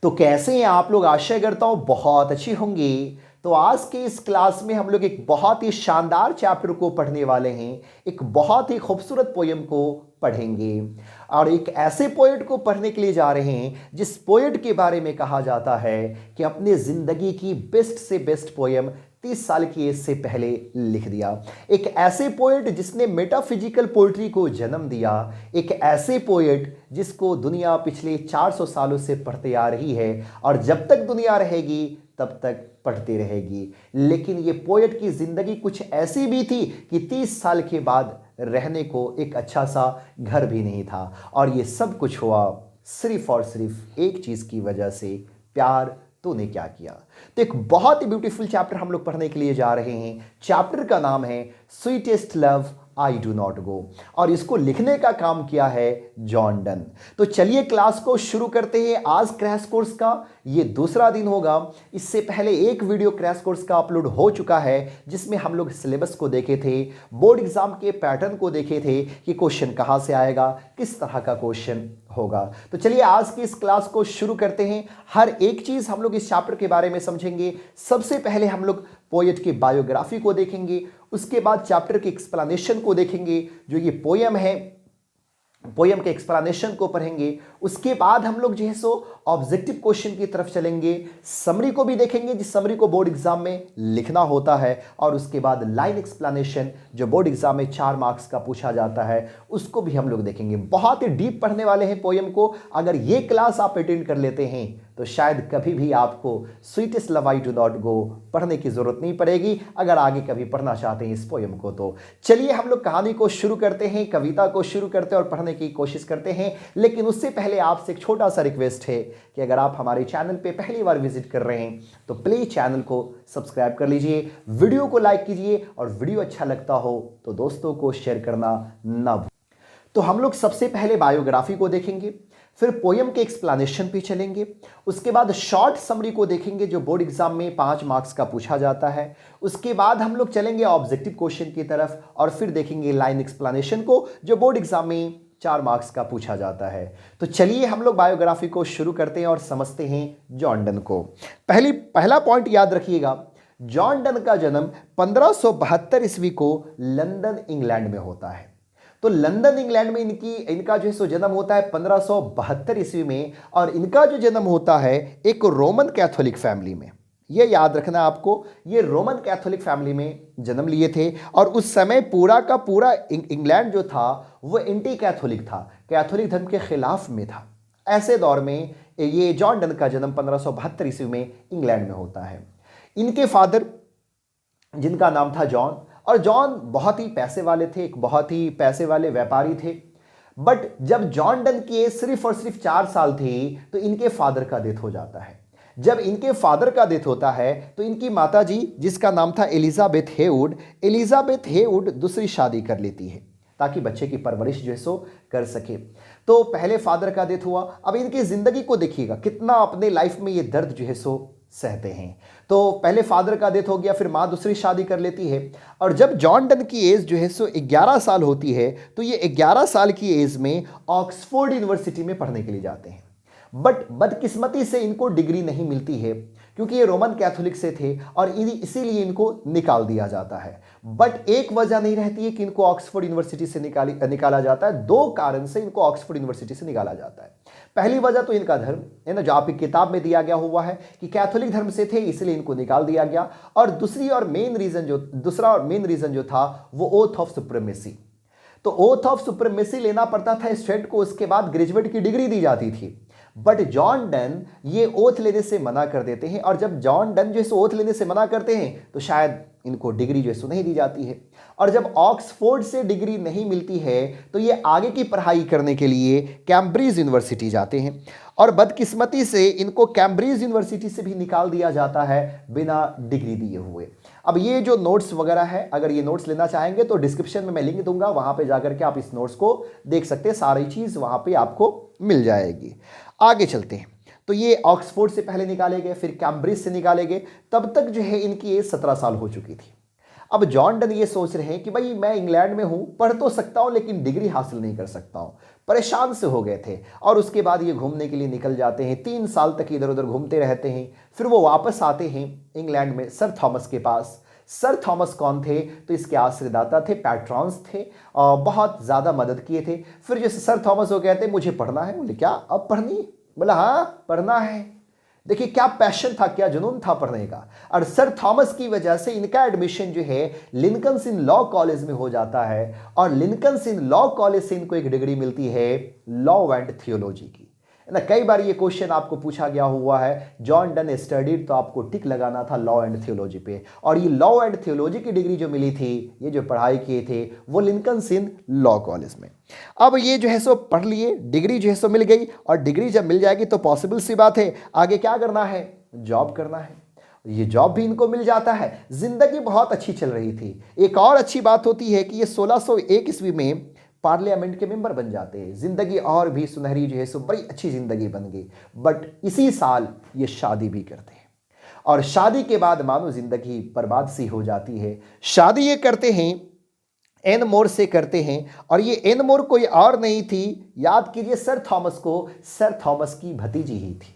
तो कैसे हैं आप लोग? आशा करता हूं बहुत अच्छी होंगी। तो आज के इस क्लास में हम लोग एक बहुत ही शानदार चैप्टर को पढ़ने वाले हैं। एक बहुत ही खूबसूरत पोयम को पढ़ेंगे और एक ऐसे पोएट को पढ़ने के लिए जा रहे हैं जिस पोएट के बारे में कहा जाता है कि अपने जिंदगी की बेस्ट से बेस्ट पोयम 30 साल की एज से पहले लिख दिया। एक ऐसे पोएट जिसने मेटाफिजिकल पोएट्री को जन्म दिया। एक ऐसे पोएट जिसको दुनिया पिछले 400 सालों से पढ़ते आ रही है और जब तक दुनिया रहेगी तब तक पढ़ती रहेगी। लेकिन ये पोएट की जिंदगी कुछ ऐसी भी थी कि 30 साल के बाद रहने को एक अच्छा सा घर भी नहीं था और ये सब कुछ हुआ सिर्फ और सिर्फ एक चीज की वजह से, प्यार तूने क्या किया। तो एक बहुत ही ब्यूटीफुल चैप्टर हम लोग पढ़ने के लिए जा रहे हैं। चैप्टर का नाम है sweetest love I do not गो और इसको लिखने का काम किया है जॉन डन। तो चलिए क्लास को शुरू करते हैं। आज क्रैश कोर्स का ये दूसरा दिन होगा। इससे पहले एक वीडियो क्रैश कोर्स का अपलोड हो चुका है जिसमें हम लोग सिलेबस को देखे थे, बोर्ड एग्जाम के पैटर्न को देखे थे कि क्वेश्चन कहाँ से आएगा, किस तरह का क्वेश्चन होगा। तो चलिए आज की इस क्लास को शुरू करते हैं। हर एक चीज हम लोग इस चैप्टर के बारे में समझेंगे। सबसे पहले हम लोग पोएट की बायोग्राफी को देखेंगे, उसके बाद चैप्टर के एक्सप्लेनेशन को देखेंगे, जो ये पोयम है पोयम के एक्सप्लेनेशन को पढ़ेंगे। उसके बाद हम लोग जो है सो ऑब्जेक्टिव क्वेश्चन की तरफ चलेंगे, समरी को भी देखेंगे जिस समरी को बोर्ड एग्जाम में लिखना होता है, और उसके बाद लाइन एक्सप्लेनेशन जो बोर्ड एग्जाम में 4 मार्क्स का पूछा जाता है उसको भी हम लोग देखेंगे। बहुत ही डीप पढ़ने वाले हैं पोयम को। अगर ये क्लास आप अटेंड कर लेते हैं तो शायद कभी भी आपको sweetest love I do not गो पढ़ने की जरूरत नहीं पड़ेगी अगर आगे कभी पढ़ना चाहते हैं इस पोयम को। तो चलिए हम लोग कहानी को शुरू करते हैं, कविता को शुरू करते हैं और पढ़ने की कोशिश करते हैं। लेकिन उससे पहले आपसे एक छोटा सा रिक्वेस्ट है कि अगर आप हमारे चैनल पे पहली बार विजिट कर रहे हैं तो प्लीज चैनल को सब्सक्राइब कर लीजिए, वीडियो को लाइक कीजिए और वीडियो अच्छा लगता हो तो दोस्तों को शेयर करना ना भूलें। तो हम लोग सबसे पहले बायोग्राफी को देखेंगे, फिर पोयम के एक्सप्लेनेशन पे चलेंगे, उसके बाद शॉर्ट समरी को देखेंगे जो बोर्ड एग्जाम में 5 मार्क्स का पूछा जाता है। उसके बाद हम लोग चलेंगे ऑब्जेक्टिव क्वेश्चन की तरफ और फिर देखेंगे लाइन एक्सप्लेनेशन को जो बोर्ड एग्जाम में 4 मार्क्स का पूछा जाता है। तो चलिए हम लोग बायोग्राफी को शुरू करते हैं और समझते हैं जॉन डन को। पहला पॉइंट याद रखिएगा, जॉन डन का जन्म 1572 ईस्वी को लंदन इंग्लैंड में होता है। तो लंदन इंग्लैंड में इनका जो है सो जन्म होता है 1572 ईस्वी में और इनका जो जन्म होता है एक रोमन कैथोलिक फैमिली में। ये याद रखना आपको, ये रोमन कैथोलिक फैमिली में जन्म लिए थे और उस समय पूरा का पूरा इंग्लैंड जो था वो एंटी कैथोलिक था, कैथोलिक धर्म के खिलाफ में था। ऐसे दौर में ये जॉन डन का जन्म 1572 ईस्वी में इंग्लैंड में होता है। इनके फादर जिनका नाम था जॉन, और जॉन बहुत ही पैसे वाले थे, एक बहुत ही पैसे वाले व्यापारी थे। बट जब जॉन डन की एज सिर्फ और सिर्फ 4 साल थी तो इनके फादर का डेथ हो जाता है। जब इनके फादर का डेथ होता है तो इनकी माताजी जिसका नाम था एलिजाबेथ हेवुड दूसरी शादी कर लेती है ताकि बच्चे की परवरिश जो है सो कर सके। तो पहले फादर का डेथ हुआ। अब इनकी जिंदगी को देखिएगा कितना अपने लाइफ में ये दर्द जो है सो सहते हैं। तो पहले फादर का डेथ हो गया, फिर माँ दूसरी शादी कर लेती है और जब जॉन डन की एज जो है सो 11 साल होती है तो ये 11 साल की एज में ऑक्सफोर्ड यूनिवर्सिटी में पढ़ने के लिए जाते हैं। बट बदकिस्मती से इनको डिग्री नहीं मिलती है क्योंकि ये रोमन कैथोलिक से थे और इसीलिए इनको निकाल दिया जाता है। बट एक वजह नहीं रहती है कि इनको ऑक्सफोर्ड यूनिवर्सिटी से निकाला जाता है। 2 कारण से इनको ऑक्सफोर्ड यूनिवर्सिटी से निकाला जाता है। पहली वजह तो इनका धर्म है ना, जो आपकी किताब में दिया गया हुआ है कि कैथोलिक धर्म से थे इसलिए इनको निकाल दिया गया। और दूसरा और मेन रीजन जो था वो ओथ ऑफ सुप्रीमेसी। तो ओथ ऑफ सुप्रीमेसी लेना पड़ता था स्टेट को, उसके बाद ग्रेजुएट की डिग्री दी जाती थी। बट जॉन डन ये ओथ लेने से मना कर देते हैं और जब जॉन डन जो है ओथ लेने से मना करते हैं तो शायद इनको डिग्री जो है नहीं दी जाती है। और जब ऑक्सफोर्ड से डिग्री नहीं मिलती है तो ये आगे की पढ़ाई करने के लिए कैम्ब्रिज यूनिवर्सिटी जाते हैं और बदकिस्मती से इनको कैम्ब्रिज यूनिवर्सिटी से भी निकाल दिया जाता है बिना डिग्री दिए हुए। अब ये जो नोट्स वगैरह है, अगर ये नोट्स लेना चाहेंगे तो डिस्क्रिप्शन में मैं लिंक दूंगा, वहां पे जाकर के आप इस नोट्स को देख सकते हैं। सारी चीज वहां पे आपको मिल जाएगी। आगे चलते हैं। तो ये ऑक्सफोर्ड से पहले निकाले गए, फिर कैम्ब्रिज से निकाले गए। तब तक जो है इनकी एज 17 साल हो चुकी थी। अब जॉन डन ये सोच रहे हैं कि भाई मैं इंग्लैंड में हूं, पढ़ तो सकता हूं लेकिन डिग्री हासिल नहीं कर सकता हूं। परेशान से हो गए थे। और उसके बाद ये घूमने के लिए निकल जाते हैं, 3 साल तक इधर उधर घूमते रहते हैं। फिर वो वापस आते हैं इंग्लैंड में सर थॉमस के पास। सर थॉमस कौन थे? तो इसके आश्रयदाता थे, पैट्रॉन्स थे, और बहुत ज़्यादा मदद किए थे। फिर जैसे सर थॉमस वो कहते मुझे पढ़ना है। बोले क्या अब पढ़नी? बोला हाँ पढ़ना है। देखिए क्या पैशन था, क्या जुनून था पढ़ने का। और सर थॉमस की वजह से इनका एडमिशन जो है लिंकन्स इन लॉ कॉलेज में हो जाता है। और लिंकन्स इन लॉ कॉलेज से इनको एक डिग्री मिलती है लॉ एंड थियोलॉजी की, है ना। कई बार ये क्वेश्चन आपको पूछा गया हुआ है, जॉन डन स्टडीड, तो आपको टिक लगाना था लॉ एंड थियोलॉजी पे। और ये लॉ एंड थियोलॉजी की डिग्री जो मिली थी, ये जो पढ़ाई किए थे वो लिंकन्स इन लॉ कॉलेज में। अब ये जो है सो पढ़ लिए, डिग्री जो है सो मिल गई। और डिग्री जब मिल जाएगी तो पॉसिबल सी बात है आगे क्या करना है, जॉब करना है। ये जॉब भी इनको मिल जाता है। जिंदगी बहुत अच्छी चल रही थी। एक और अच्छी बात होती है कि ये 1601 ईस्वी में पार्लियामेंट के मेंबर बन जाते हैं। जिंदगी और भी सुनहरी जो है सो बड़ी अच्छी जिंदगी बन गई। बट इसी साल ये शादी भी करते हैं। और शादी के बाद मानो जिंदगी बर्बाद सी हो जाती है। शादी ये करते हैं एन मोर से करते हैं। और ये एन मोर कोई और नहीं थी, याद कीजिए सर थॉमस को, सर थॉमस की भतीजी ही थी।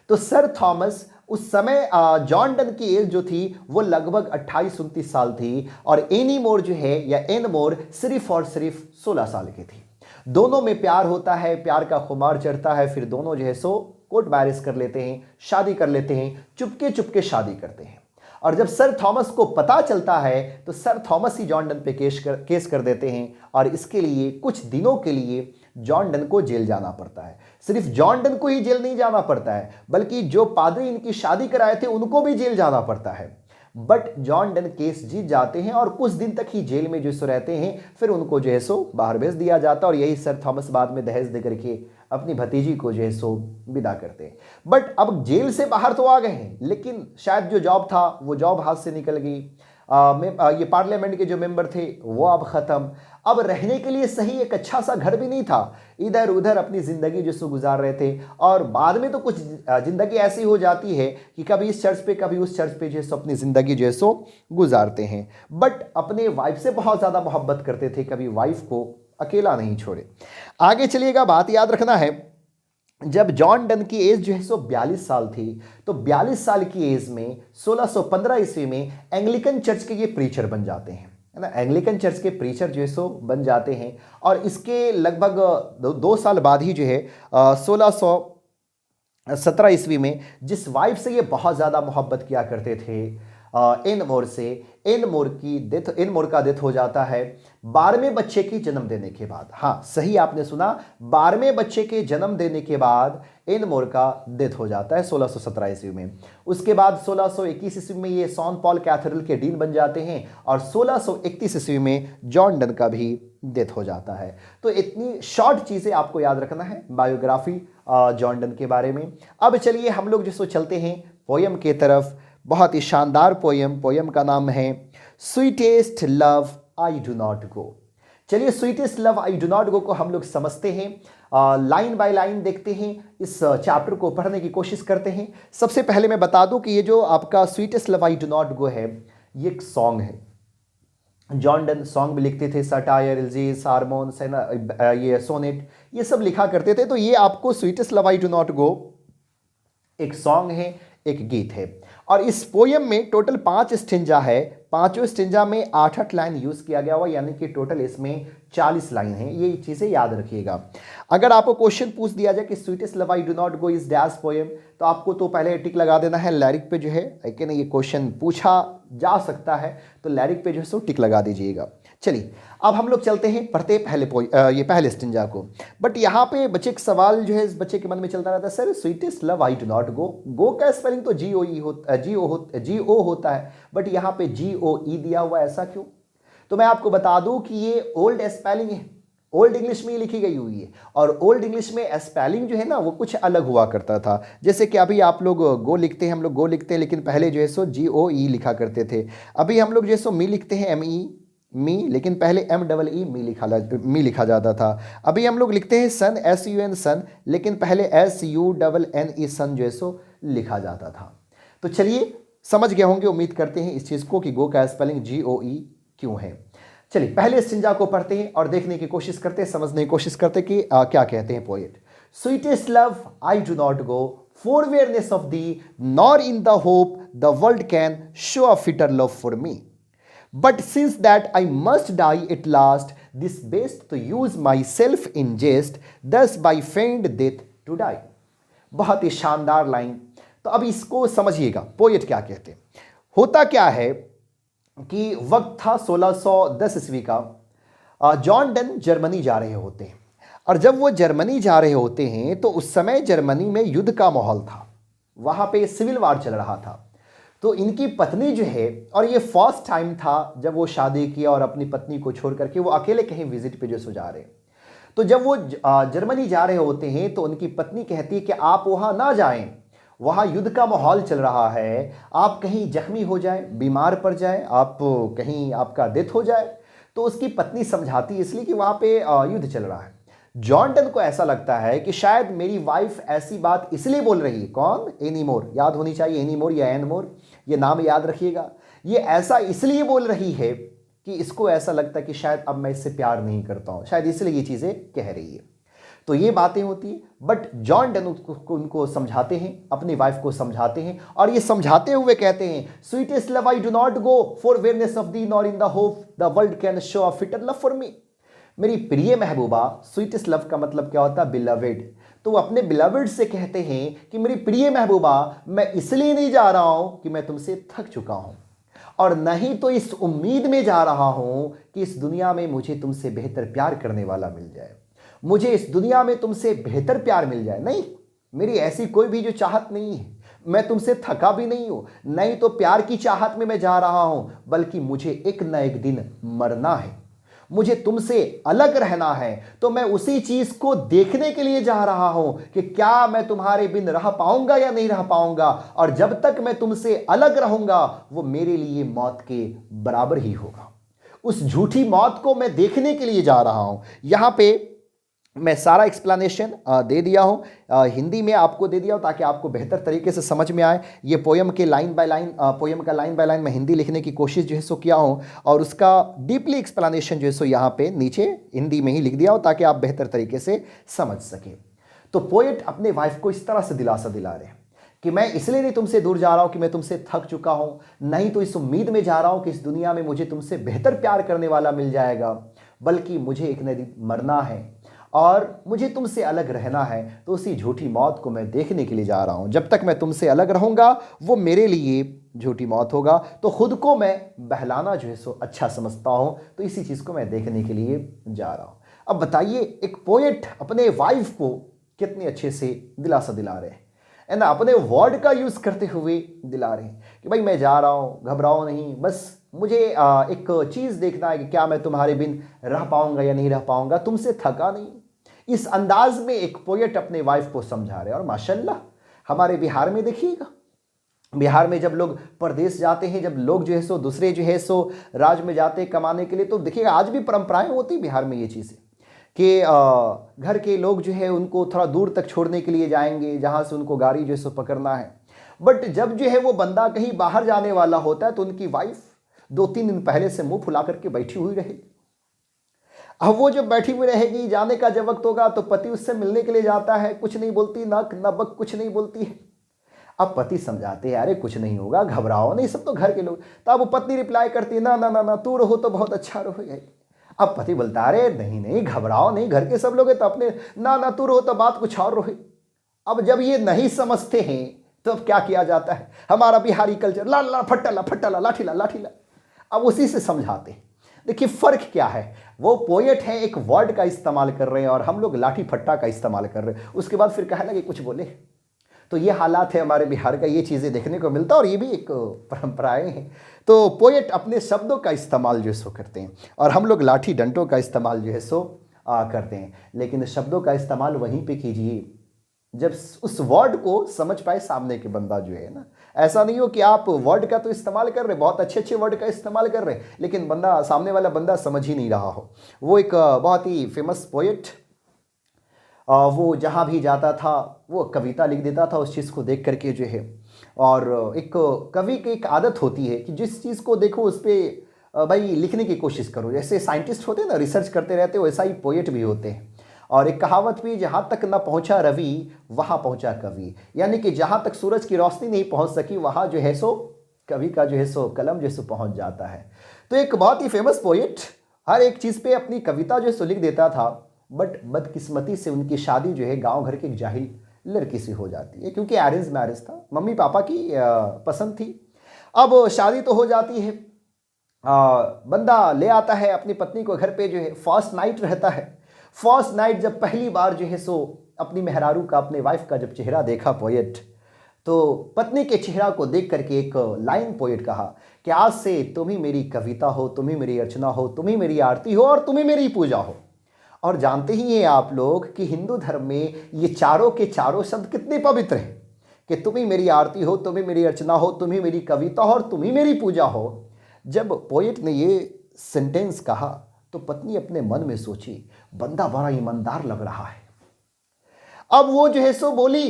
तो सर थॉमस उस समय जॉन डन की एज जो थी वो लगभग 28-29 साल थी। और एनी मोर जो है या एन मोर सिर्फ और सिर्फ 16 साल की थी। दोनों में प्यार होता है, प्यार का खुमार चढ़ता है। फिर दोनों जो है सो कोर्ट मैरिज कर लेते हैं, शादी कर लेते हैं, चुपके चुपके शादी करते हैं। और जब सर थॉमस को पता चलता है तो सर थॉमस ही जॉन डन पे केस कर देते हैं। और इसके लिए कुछ दिनों के लिए जॉन डन को जेल जाना पड़ता है। सिर्फ जॉन डन को ही जेल नहीं जाना पड़ता है, बल्कि जो पादरी इनकी शादी कराए थे उनको भी जेल जाना पड़ता है। बट जॉन डन केस जीत जाते हैं और कुछ दिन तक ही जेल में जो सो रहते हैं। फिर उनको जो है सो बाहर भेज दिया जाता है। और यही सर थॉमस बाद में दहेज देकर के अपनी भतीजी को जो है सो विदा करते हैं। बट अब जेल से बाहर तो आ गए हैं, लेकिन शायद जो जॉब था वो जॉब हाथ से निकल गई। ये पार्लियामेंट के जो मेंबर थे वो अब खत्म। अब रहने के लिए सही एक अच्छा सा घर भी नहीं था। इधर उधर अपनी जिंदगी जो सो गुजार रहे थे। और बाद में तो कुछ जिंदगी ऐसी हो जाती है कि कभी इस चर्च पे कभी उस चर्च पे जो सो अपनी जिंदगी जो सो गुजारते हैं। बट अपने वाइफ से बहुत ज्यादा मोहब्बत करते थे, कभी वाइफ को अकेला नहीं छोड़े। आगे चलिएगा, बात याद रखना है, जब जॉन डन की एज जो है सो 42 साल थी, तो 42 साल की एज में 1615 ईस्वी में एंग्लिकन चर्च के ये प्रीचर बन जाते हैं, है ना। एंग्लिकन चर्च के प्रीचर जो है सो बन जाते हैं। और इसके लगभग 2 साल बाद ही जो है 1617 ईस्वी में जिस वाइफ से ये बहुत ज़्यादा मोहब्बत किया करते थे, एन मोर से, एन मोर का डेथ हो जाता है 12वें बच्चे की जन्म देने के बाद। हाँ सही आपने सुना, 12वें बच्चे के जन्म देने के बाद एन मोर का डेथ हो जाता है 1617 ईस्वी में। उसके बाद 1621 ईस्वी में ये सॉन पॉल कैथेड्रल के डीन बन जाते हैं। और 1631 ईस्वी में जॉन डन का भी डेथ हो जाता है। तो इतनी शॉर्ट चीज़ें आपको याद रखना है बायोग्राफी जॉन डन के बारे में। अब चलिए हम लोग जो चलते हैं पोयम के तरफ। बहुत ही शानदार पोयम का नाम है sweetest love I do not go. चलिए sweetest love I do not go को हम लोग समझते हैं, लाइन बाय लाइन देखते हैं, इस चैप्टर को पढ़ने की कोशिश करते हैं। सबसे पहले मैं बता दूं कि ये जो आपका sweetest love I do not गो है, ये एक सॉन्ग है। जॉन डन सॉन्ग भी लिखते थे, सटायर, एलिजीज, हारमोन्स, है ना, ये सोनेट, ये सब लिखा करते थे। तो ये आपको sweetest love I do not गो एक सॉन्ग है, एक गीत है। और इस पोयम में टोटल 5 स्टेंजा है। पांचों स्टेंजा में 8-8 लाइन यूज किया गया हुआ, यानी कि टोटल इसमें 40 लाइन है। ये चीजें याद रखिएगा। अगर आपको क्वेश्चन पूछ दिया जाए कि sweetest love I do not go is dash poem, तो आपको तो पहले टिक लगा देना है लिरिक पे जो है, लेकिन ये क्वेश्चन पूछा जा सकता है तो लिरिक पे जो है सो टिक लगा दीजिएगा। चलिए अब हम लोग चलते हैं पढ़ते ये पहले स्टेंजा को। बट यहाँ पे बच्चे का सवाल जो है इस बच्चे के मन में चलता रहता है, sir sweetest love I do not go, go का स्पेलिंग तो GO होता है, बट यहाँ पे GOE दिया हुआ, ऐसा क्यों? तो मैं आपको बता दूं कि ये ओल्ड स्पेलिंग है, ओल्ड इंग्लिश में लिखी गई हुई है। और ओल्ड इंग्लिश में स्पेलिंग जो है ना वो कुछ अलग हुआ करता था। जैसे कि अभी आप लोग गो लिखते हैं, हम लोग गो लिखते हैं, लेकिन पहले जो है सो GOE लिखा करते थे। अभी हम लोग जो है सो मी लिखते हैं, ME मी, लेकिन पहले MEE मी लिखा जाता था। अभी हम लोग लिखते हैं सन, SUN सन, लेकिन पहले SUNNE सन जो है सो लिखा जाता था। तो चलिए समझ गए होंगे, उम्मीद करते हैं इस चीज़ को कि गो का स्पेलिंग GOE क्यों है। चलिए पहले इस्तिंजा को पढ़ते हैं और देखने की कोशिश करते हैं, समझने की कोशिश करते हैं कि क्या कहते हैं poet. Sweetest love I do not go for weariness of thee, nor in the hope the world can show a fitter love for me, but since that I must die at last, this best to use myself in jest, thus by feigned death to die. बहुत ही शानदार line. तो अब इसको समझिएगा poet क्या कहते हैं। होता क्या है कि वक्त था 1610 ईस्वी का। जॉन डन जर्मनी जा रहे होते हैं और जब वो जर्मनी जा रहे होते हैं तो उस समय जर्मनी में युद्ध का माहौल था, वहाँ पे सिविल वार चल रहा था। तो इनकी पत्नी जो है, और ये फर्स्ट टाइम था जब वो शादी किया और अपनी पत्नी को छोड़ करके वो अकेले कहीं विजिट पे जो सो जा रहे हैं। तो जब वो जर्मनी जा रहे होते हैं तो उनकी पत्नी कहती है कि आप वहाँ ना जाएं, वहाँ युद्ध का माहौल चल रहा है, आप कहीं जख्मी हो जाए, बीमार पड़ जाए, आप कहीं आपका डेथ हो जाए। तो उसकी पत्नी समझाती है इसलिए कि वहाँ पे युद्ध चल रहा है। जॉन डन को ऐसा लगता है कि शायद मेरी वाइफ ऐसी बात इसलिए बोल रही है, कौन, एनी मोर, याद होनी चाहिए, एनी मोर या एन मोर, ये नाम याद रखिएगा। ये ऐसा इसलिए बोल रही है कि इसको ऐसा लगता है कि शायद अब मैं इससे प्यार नहीं करता हूँ, शायद इसलिए ये चीज़ें कह रही है। तो ये बातें होती हैं, बट जॉन डन उनको समझाते हैं, अपनी वाइफ को समझाते हैं और ये समझाते हुए कहते हैं, sweetest love I do not go for weariness of thee, nor in the hope the world can show a fitter love for me. मेरी प्रिय महबूबा, स्वीटेस्ट लव का मतलब क्या होता है, बिलवेड। तो वो अपने बिलवेड से कहते हैं कि मेरी प्रिय महबूबा, मैं इसलिए नहीं जा रहा हूं कि मैं तुमसे थक चुका हूं, और नहीं तो इस उम्मीद में जा रहा हूं कि इस दुनिया में मुझे तुमसे बेहतर प्यार करने वाला मिल जाए, मुझे इस दुनिया में तुमसे बेहतर प्यार मिल जाए। नहीं, मेरी ऐसी कोई भी जो चाहत नहीं है, मैं तुमसे थका भी नहीं हूं, नहीं तो प्यार की चाहत में मैं जा रहा हूं, बल्कि मुझे एक न एक दिन मरना है, मुझे तुमसे अलग रहना है। तो मैं उसी चीज को देखने के लिए जा रहा हूं कि क्या मैं तुम्हारे बिन रह पाऊंगा या नहीं रह पाऊंगा, और जब तक मैं तुमसे अलग रहूंगा वो मेरे लिए मौत के बराबर ही होगा। उस झूठी मौत को मैं देखने के लिए जा रहा हूं। यहां पे मैं सारा एक्सप्लेनेशन दे दिया हूं, हिंदी में आपको दे दिया हूं ताकि आपको बेहतर तरीके से समझ में आए। ये पोयम के लाइन बाय लाइन, पोयम का लाइन बाय लाइन मैं हिंदी लिखने की कोशिश जो है सो किया हूं, और उसका डीपली एक्सप्लेनेशन जो है सो यहाँ पे नीचे हिंदी में ही लिख दिया हूं ताकि आप बेहतर तरीके से समझ सकें। तो पोएट अपने वाइफ को इस तरह से दिलासा दिला रहे हैं कि मैं इसलिए नहीं तुमसे दूर जा रहा हूं कि मैं तुमसे थक चुका हूं, नहीं तो इस उम्मीद में जा रहा हूं कि इस दुनिया में मुझे तुमसे बेहतर प्यार करने वाला मिल जाएगा, बल्कि मुझे एक न दिन मरना है और मुझे तुमसे अलग रहना है। तो उसी झूठी मौत को मैं देखने के लिए जा रहा हूं। जब तक मैं तुमसे अलग रहूंगा वो मेरे लिए झूठी मौत होगा। तो खुद को मैं बहलाना जो है सो अच्छा समझता हूं, तो इसी चीज़ को मैं देखने के लिए जा रहा हूं। अब बताइए, एक पोएट अपने वाइफ को कितने अच्छे से दिलासा दिला रहे हैं, है ना, अपने वर्ड का यूज़ करते हुए दिला रहे हैं कि भाई मैं जा रहा हूँ, घबराओ नहीं, बस मुझे एक चीज़ देखना है कि क्या मैं तुम्हारे बिन रह पाऊंगा या नहीं रह पाऊंगा, तुमसे थका नहीं। इस अंदाज में एक पोएट अपने वाइफ को समझा रहे हैं। और माशाल्लाह हमारे बिहार में देखिएगा, बिहार में जब लोग प्रदेश जाते हैं, जब लोग जो है सो दूसरे जो है सो राज्य में जाते हैं कमाने के लिए, तो देखिएगा आज भी परंपराएं होती बिहार में ये चीज़ें कि घर के लोग जो है उनको थोड़ा दूर तक छोड़ने के लिए जाएंगे जहाँ से उनको गाड़ी जो है सो पकड़ना है। बट जब जो है वो बंदा कहीं बाहर जाने वाला होता है तो उनकी वाइफ 2-3 दिन पहले से मुंह फुला करके बैठी हुई रहेगी। अब वो जब बैठी हुई रहेगी, जाने का जब वक्त होगा तो पति उससे मिलने के लिए जाता है, कुछ नहीं बोलती, नक न बक कुछ नहीं बोलती है। अब पति समझाते हैं, अरे कुछ नहीं होगा, घबराओ नहीं, सब तो घर के लोग। तब वो पत्नी रिप्लाई करती है, ना ना ना ना, तू रहो तो बहुत अच्छा रहो। अब पति बोलता है, अरे नहीं नहीं घबराओ नहीं, घर के सब लोग हैं तो अपने, ना ना तू रहो तो बात कुछ और रहे। अब जब ये नहीं समझते हैं तो अब क्या किया जाता है, हमारा बिहारी कल्चर, ला ला फट्टा ला फट्टा ला, लाठी ला लाठी ला। अब उसी से समझाते हैं। देखिए फ़र्क क्या है, वो पोएट है एक वर्ड का इस्तेमाल कर रहे हैं और हम लोग लाठी फट्टा का इस्तेमाल कर रहे हैं, उसके बाद फिर कहे लगे कुछ बोले। तो ये हालात है हमारे बिहार का, ये चीज़ें देखने को मिलता है और ये भी एक परंपराएं हैं। तो पोएट अपने शब्दों का इस्तेमाल जो है सो करते हैं और हम लोग लाठी डंडों का इस्तेमाल जो है सो करते हैं। लेकिन शब्दों का इस्तेमाल वहीं पे कीजिए जब उस वर्ड को समझ पाए सामने के बंदा जो है ना। ऐसा नहीं हो कि आप वर्ड का तो इस्तेमाल कर रहे, बहुत अच्छे अच्छे वर्ड का इस्तेमाल कर रहे, लेकिन बंदा, सामने वाला बंदा समझ ही नहीं रहा हो। वो एक बहुत ही फेमस पोएट, वो जहाँ भी जाता था वो कविता लिख देता था उस चीज़ को देख करके जो है। और एक कवि की एक आदत होती है कि जिस चीज़ को देखो उस पर भाई लिखने की कोशिश करो। जैसे साइंटिस्ट होते हैं ना, रिसर्च करते रहते हो, वैसा ही पोएट भी होते हैं। और एक कहावत भी, जहाँ तक न पहुँचा रवि वहाँ पहुँचा कवि, यानी कि जहाँ तक सूरज की रोशनी नहीं पहुँच सकी वहाँ जो है सो कवि का जो है सो कलम जो है सो पहुँच जाता है। तो एक बहुत ही फेमस पोएट हर एक चीज़ पे अपनी कविता जो है सो लिख देता था, बट बदकिस्मती से उनकी शादी जो है गाँव घर के एक जाहिल लड़की से हो जाती है, क्योंकि अरेंज मैरिज था, मम्मी पापा की पसंद थी। अब शादी तो हो जाती है, बंदा ले आता है अपनी पत्नी को घर पे, जो है फर्स्ट नाइट रहता है। फर्स्ट नाइट जब पहली बार जो है सो अपनी मेहरारू का, अपने वाइफ का जब चेहरा देखा पोएट, तो पत्नी के चेहरा को देख करके एक लाइन पोएट कहा कि आज से तुम ही मेरी कविता हो, तुम ही मेरी अर्चना हो, तुम ही मेरी आरती हो और तुम ही मेरी पूजा हो। और जानते ही हैं आप लोग कि हिंदू धर्म में ये चारों के चारों शब्द कितने पवित्र हैं कि तुम ही मेरी आरती हो, तुम ही मेरी अर्चना हो, तुम ही मेरी कविता हो और तुम ही मेरी पूजा हो। जब पोएट ने ये सेंटेंस कहा तो पत्नी अपने मन में सोची, बंदा बड़ा ईमानदार लग रहा है। अब वो जो है सो बोली,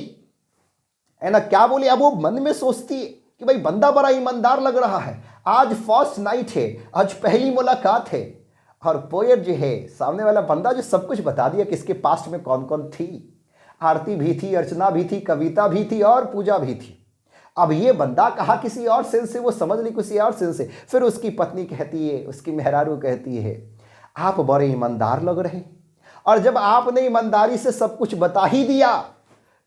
है ना, क्या बोली, अब वो मन में सोचती कि भाई बंदा बड़ा ईमानदार लग रहा है, आज फर्स्ट नाइट है, आज पहली मुलाकात है। और पोएट जो है, सामने वाला बंदा जो सब कुछ बता दिया कि इसके पास्ट में कौन कौन थी, आरती भी थी, अर्चना भी थी, कविता भी थी और पूजा भी थी। अब ये बंदा कहा किसी और सेंस से, वो समझ ली किसी और सेंस से। फिर उसकी पत्नी कहती है, उसकी मेहरारू कहती है, आप बड़े ईमानदार लग रहे, और जब आपने ईमानदारी से सब कुछ बता ही दिया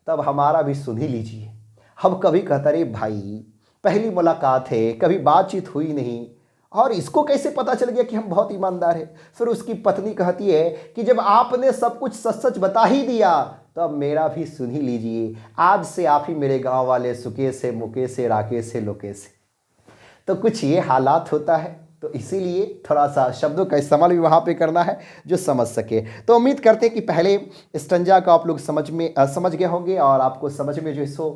तब हमारा भी सुन ही लीजिए। अब कभी कहता रे भाई पहली मुलाकात है, कभी बातचीत हुई नहीं, और इसको कैसे पता चल गया कि हम बहुत ईमानदार हैं। फिर उसकी पत्नी कहती है कि जब आपने सब कुछ सच सच बता ही दिया तो अब मेरा भी सुन ही लीजिए, आज से आप ही मेरे गांव वाले, सुके से, मुके से, राके से, लोके से। तो कुछ ये हालात होता है, तो इसीलिए थोड़ा सा शब्दों का इस्तेमाल भी वहाँ पे करना है जो समझ सके। तो उम्मीद करते हैं कि पहले स्टंजा को आप लोग समझ गए होंगे और आपको समझ में जो सो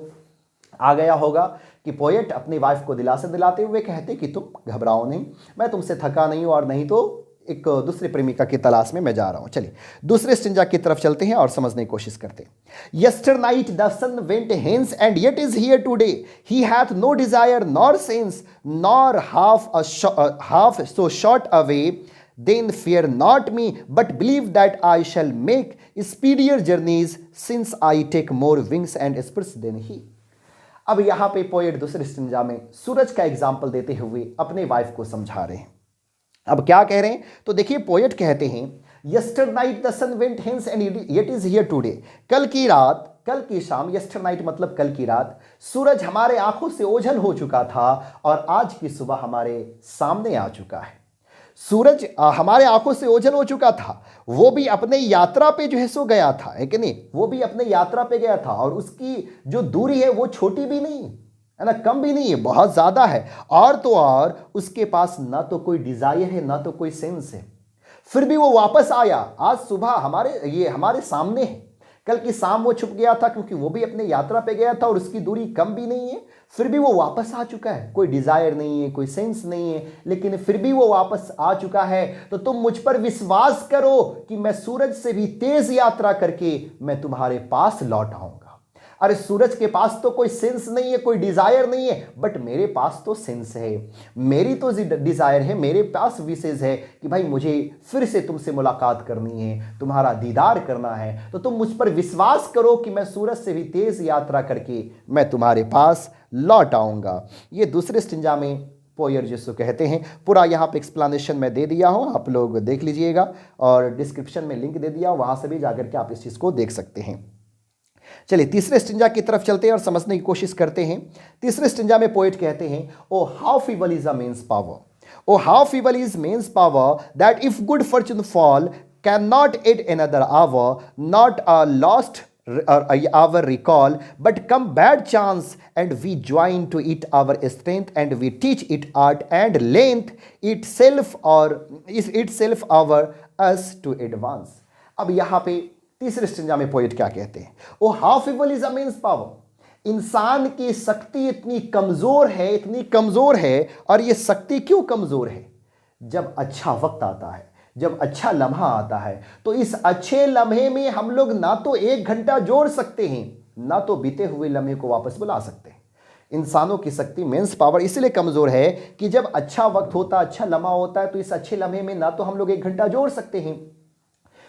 आ गया होगा कि पोएट अपनी वाइफ को दिलासा दिलाते हुए कहते कि तुम घबराओ नहीं, मैं तुमसे थका नहीं हूँ, और नहीं तो एक दूसरी प्रेमिका की तलाश में मैं जा रहा हूँ। चलिए दूसरे स्टिंजा की तरफ चलते हैं और समझने की कोशिश करते हैं। Yesternight the sun went hence and yet is here today, he hath no desire nor sense nor half so short away, then fear not me but believe that I shall make speedier journeys since I take more wings and spirits than he। अब यहां पे poet दूसरे स्टिंजा में सूरज का example देते हुए अपने wife को समझा रहे हैं। अब क्या कह रहे हैं, तो देखिए पोएट कहते हैं, yesternight the sun went hence and yet is here today, कल की रात, कल की शाम, यस्टर नाइट मतलब कल की रात, सूरज हमारे आंखों से ओझल हो चुका था और आज की सुबह हमारे सामने आ चुका है। सूरज हमारे आंखों से ओझल हो चुका था, वो भी अपने यात्रा पे जो है सो गया था, है कि नहीं, वो भी अपने यात्रा पे गया था, और उसकी जो दूरी है वो छोटी भी नहीं है ना, कम भी नहीं है, बहुत ज्यादा है। और तो और उसके पास ना तो कोई डिजायर है ना तो कोई सेंस है, फिर भी वो वापस आया। आज सुबह हमारे सामने है, कल की शाम वो छुप गया था क्योंकि वो भी अपने यात्रा पे गया था और उसकी दूरी कम भी नहीं है, फिर भी वो वापस आ चुका है। कोई डिजायर नहीं है, कोई सेंस नहीं है, लेकिन फिर भी वो वापस आ चुका है। तो तुम मुझ पर विश्वास करो कि मैं सूरज से भी तेज यात्रा करके मैं तुम्हारे पास लौट आऊंगा। अरे सूरज के पास तो कोई सेंस नहीं है, कोई डिजायर नहीं है, बट मेरे पास तो सेंस है, मेरी तो डिजायर है, मेरे पास विशेष है कि भाई मुझे फिर से तुमसे मुलाकात करनी है, तुम्हारा दीदार करना है। तो तुम मुझ पर विश्वास करो कि मैं सूरज से भी तेज यात्रा करके मैं तुम्हारे पास लौट आऊंगा। ये दूसरे स्टिंजा में पोएट जिसको कहते हैं। पूरा यहाँ पे एक्सप्लेनेशन मैं दे दिया हूँ, आप लोग देख लीजिएगा, और डिस्क्रिप्शन में लिंक दे दिया, वहाँ से भी जाकर के आप इस चीज़ को देख सकते हैं। चलिए तीसरे स्टिंजा की तरफ चलते हैं और समझने की कोशिश करते हैं। तीसरे स्टिंजा में पोएट कहते हैं, O how feeble is a men's power, O how feeble is men's power that if good fortune fall cannot add another hour, not a lost our recall, but come bad chance and we join to it our strength and we teach it art and length itself or is itself our us to advance। अब यहाँ पे तीसरे स्टिंजा में poet क्या कहते हैं, O how feeble is a men's power, इंसान की शक्ति इतनी कमजोर है, इतनी कमजोर है। और ये शक्ति क्यों कमजोर है, जब अच्छा वक्त आता है, जब अच्छा लम्हा आता है, तो इस अच्छे लम्हे में हम लोग ना तो 1 घंटा जोड़ सकते हैं, ना तो बीते हुए लम्हे को वापस बुला सकते हैं। इंसानों की शक्ति मीन्स पावर इसलिए कमज़ोर है कि जब अच्छा वक्त होता, अच्छा लम्हा होता है, तो इस अच्छे लम्हे में ना तो हम लोग 1 घंटा जोड़ सकते हैं,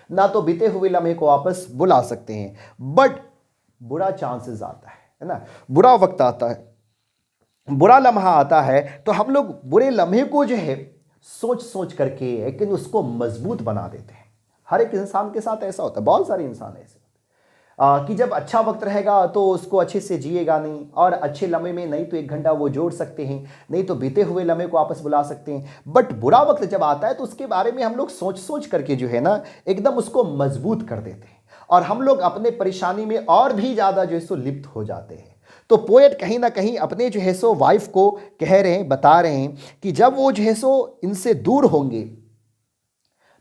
ना तो बीते हुए लम्हे को वापस बुला सकते हैं। बट बुरा चांसेस आता है ना, बुरा वक्त आता है, बुरा लम्हा आता है, तो हम लोग बुरे लम्हे को जो है सोच सोच करके लेकिन उसको मजबूत बना देते हैं। हर एक इंसान के साथ ऐसा होता है, बहुत सारे इंसान ऐसे कि जब अच्छा वक्त रहेगा तो उसको अच्छे से जिएगा नहीं, और अच्छे लम्हे में नहीं तो 1 घंटा वो जोड़ सकते हैं, नहीं तो बीते हुए लम्हे को वापस बुला सकते हैं। बट बुरा वक्त जब आता है तो उसके बारे में हम लोग सोच सोच करके जो है ना एकदम उसको मजबूत कर देते हैं, और हम लोग अपने परेशानी में और भी ज़्यादा जो है सो लिप्त हो जाते हैं। तो पोएट कहीं ना कहीं अपने जो है सो वाइफ को कह रहे हैं, बता रहे हैं कि जब वो जो है सो इनसे दूर होंगे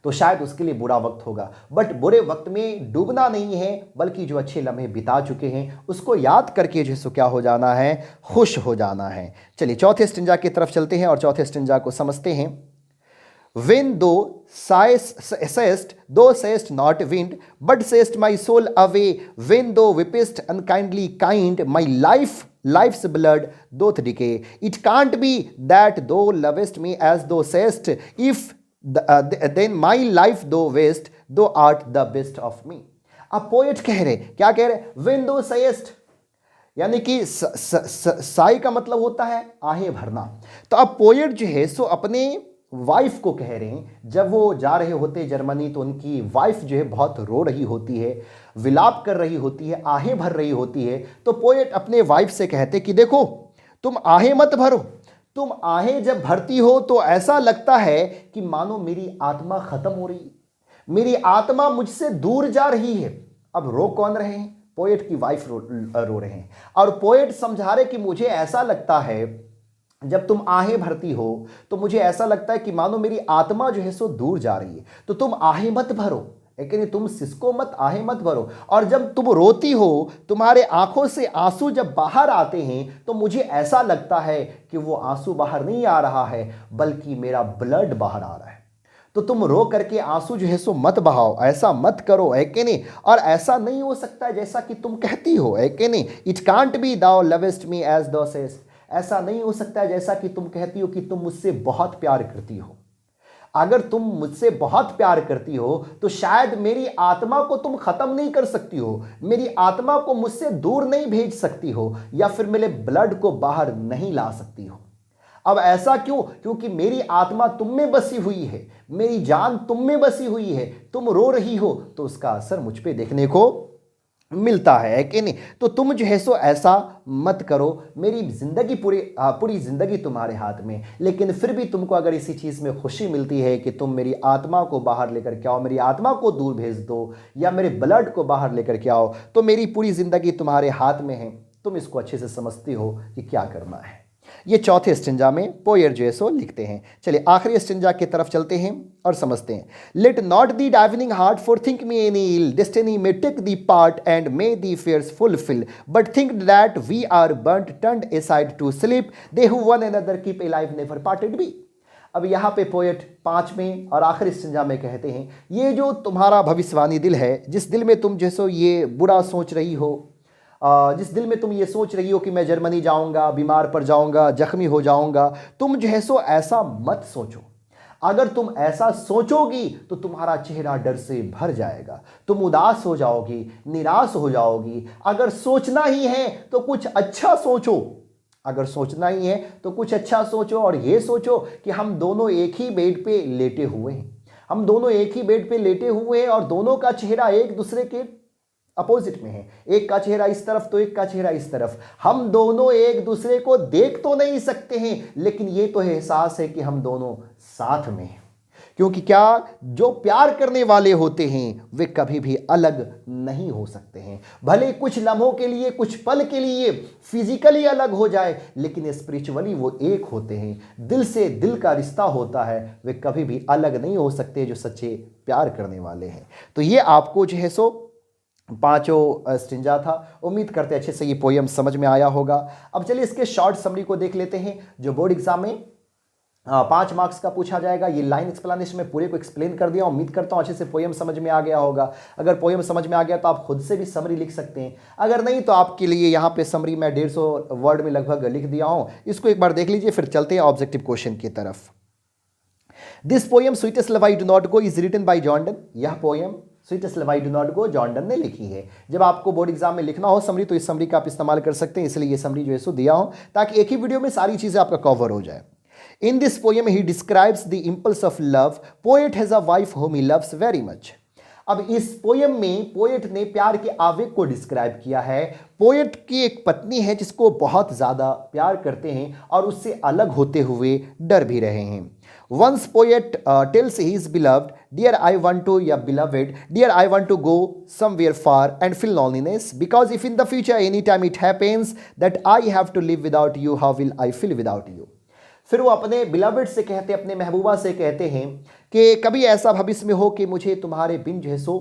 तो शायद उसके लिए बुरा वक्त होगा। बट बुरे वक्त में डूबना नहीं है, बल्कि जो अच्छे लम्हे बिता चुके हैं उसको याद करके जो है सो क्या हो जाना है, खुश हो जाना है। चलिए चौथे स्टिंजा की तरफ चलते हैं और चौथे स्टिंजा को समझते हैं। When thou sayest not wind, but sayest my soul away. When thou weepest unkindly kind, my life's blood doth decay. It can't be that thou lovest me as thou sayest. If then my life thou waste, thou art the best of me. अब poet कह रहे, क्या कह रहे? When thou sayest, यानी कि साई का मतलब होता है आहें भरना। तो अब पोएट जो है सो अपने वाइफ को कह रहे हैं, जब वो जा रहे होते जर्मनी तो उनकी वाइफ जो है बहुत रो रही होती है, विलाप कर रही होती है, आहें भर रही होती है। तो पोएट अपने वाइफ से कहते कि देखो तुम आहें मत भरो, तुम आहें जब भरती हो तो ऐसा लगता है कि मानो मेरी आत्मा खत्म हो रही है, मेरी आत्मा मुझसे दूर जा रही है। अब रो कौन रहे हैं? पोएट की वाइफ रो रहे हैं, और पोएट समझा रहे कि मुझे ऐसा लगता है जब तुम आहें भरती हो तो मुझे ऐसा लगता है कि मानो मेरी आत्मा जो है सो दूर जा रही है। तो तुम आहें मत भरो, लेकिन तुम सिसको मत, आहें मत भरो। और जब तुम रोती हो, तुम्हारे आंखों से आंसू जब बाहर आते हैं तो मुझे ऐसा लगता है कि वो आंसू बाहर नहीं आ रहा है, बल्कि मेरा ब्लड बाहर आ रहा है। तो तुम रो करके आंसू जो है सो मत बहाओ, ऐसा मत करो, है कि नहीं? और ऐसा नहीं हो सकता जैसा कि तुम कहती हो, है कि नहीं? It can't be thou lovest me as thou say'st, ऐसा नहीं हो सकता जैसा कि तुम कहती हो कि तुम मुझसे बहुत प्यार करती हो। अगर तुम मुझसे बहुत प्यार करती हो तो शायद मेरी आत्मा को तुम खत्म नहीं कर सकती हो, मेरी आत्मा को मुझसे दूर नहीं भेज सकती हो, या फिर मेरे ब्लड को बाहर नहीं ला सकती हो। अब ऐसा क्यों? क्योंकि मेरी आत्मा तुम में बसी हुई है, मेरी जान तुम में बसी हुई है। तुम रो रही हो तो उसका असर मुझ पे देखने को मिलता है कि नहीं? तो तुम जो है सो ऐसा मत करो, मेरी जिंदगी पूरी जिंदगी तुम्हारे हाथ में, लेकिन फिर भी तुमको अगर इसी चीज़ में खुशी मिलती है कि तुम मेरी आत्मा को बाहर लेकर के आओ, मेरी आत्मा को दूर भेज दो, या मेरे ब्लड को बाहर लेकर के आओ, तो मेरी पूरी जिंदगी तुम्हारे हाथ में है। तुम इसको अच्छे से समझती हो कि क्या करना है। ये चौथे स्टिंजा में पोएट जो है सो लिखते हैं। चलिए आखिरी स्टिंजा की तरफ चलते हैं और समझते हैं। Let not thee divining heart forethink me any ill, destiny may take thee part and may thee fears fulfil, but think that we are burnt turned aside to sleep, they who one another keep alive never parted be. अब यहाँ पे poet पांचवें और आखिरी स्टिंजा में कहते हैं, ये जो तुम्हारा भविष्यवाणी दिल है, जिस दिल में तुम जैसो ये बुरा सोच रही हो, जिस दिल में तुम ये सोच रही हो कि मैं जर्मनी जाऊंगा, बीमार पड़ जाऊंगा, जख्मी हो जाऊंगा, तुम जो है सो ऐसा मत सोचो। अगर तुम ऐसा सोचोगी तो तुम्हारा चेहरा डर से भर जाएगा, तुम उदास हो जाओगी, निराश हो जाओगी। अगर सोचना ही है तो कुछ अच्छा सोचो, अगर सोचना ही है तो कुछ अच्छा सोचो, और ये सोचो कि हम दोनों एक ही बेड पे लेटे हुए हैं, हम दोनों एक ही बेड पे लेटे हुए हैं, और दोनों का चेहरा एक दूसरे के अपोजिट में है, एक का चेहरा इस तरफ तो एक का चेहरा इस तरफ। हम दोनों एक दूसरे को देख तो नहीं सकते हैं, लेकिन ये तो एहसास है कि हम दोनों साथ में हैं। क्योंकि क्या, जो प्यार करने वाले होते हैं वे कभी भी अलग नहीं हो सकते हैं। भले कुछ लम्हों के लिए, कुछ पल के लिए फिजिकली अलग हो जाए, लेकिन स्पिरिचुअली वो एक होते हैं। दिल से दिल का रिश्ता होता है, वे कभी भी अलग नहीं हो सकते जो सच्चे प्यार करने वाले हैं। तो ये आपको जो है सो पांचों स्टिंजा था। उम्मीद करते अच्छे से ये पोयम समझ में आया होगा। अब चलिए इसके शॉर्ट समरी को देख लेते हैं जो बोर्ड एग्जाम में 5 मार्क्स का पूछा जाएगा। ये लाइन एक्सप्लेनेशन में पूरे को एक्सप्लेन कर दिया। उम्मीद करता हूँ अच्छे से पोएम समझ में आ गया होगा। अगर पोएम समझ में आ गया तो आप खुद से भी समरी लिख सकते हैं, अगर नहीं तो आपके लिए यहाँ पे समरी मैं 150 वर्ड में लगभग लिख दिया हूँ, इसको एक बार देख लीजिए। फिर चलते हैं ऑब्जेक्टिव क्वेश्चन की तरफ। This poem sweetest love I do not go is written by Jordan. यह poem sweetest love I do not go Jordan ने लिखी है। जब आपको बोर्ड एग्जाम में लिखना हो समरी तो इस समरी का आप इस्तेमाल कर सकते हैं, इसलिए ये समरी जो है सो दिया हो ताकि एक ही वीडियो में सारी चीजें आपका कवर हो जाए। In this poem, he describes the impulse of love. Poet has a wife whom he loves very much. अब इस पोयम में पोएट ने प्यार के आवेग को डिस्क्राइब किया है। पोएट की एक पत्नी है जिसको बहुत ज़्यादा प्यार करते हैं और उससे अलग होते हुए डर भी रहे हैं। Once poet tells his beloved, dear I want to, या beloved, dear I want to go somewhere far and feel loneliness because if in the future anytime it happens that I have to live without you, how will I feel without you? फिर वो अपने beloved से कहते, अपने महबूबा से कहते हैं कि कभी ऐसा भविष्य में हो कि मुझे तुम्हारे बिन जो है सो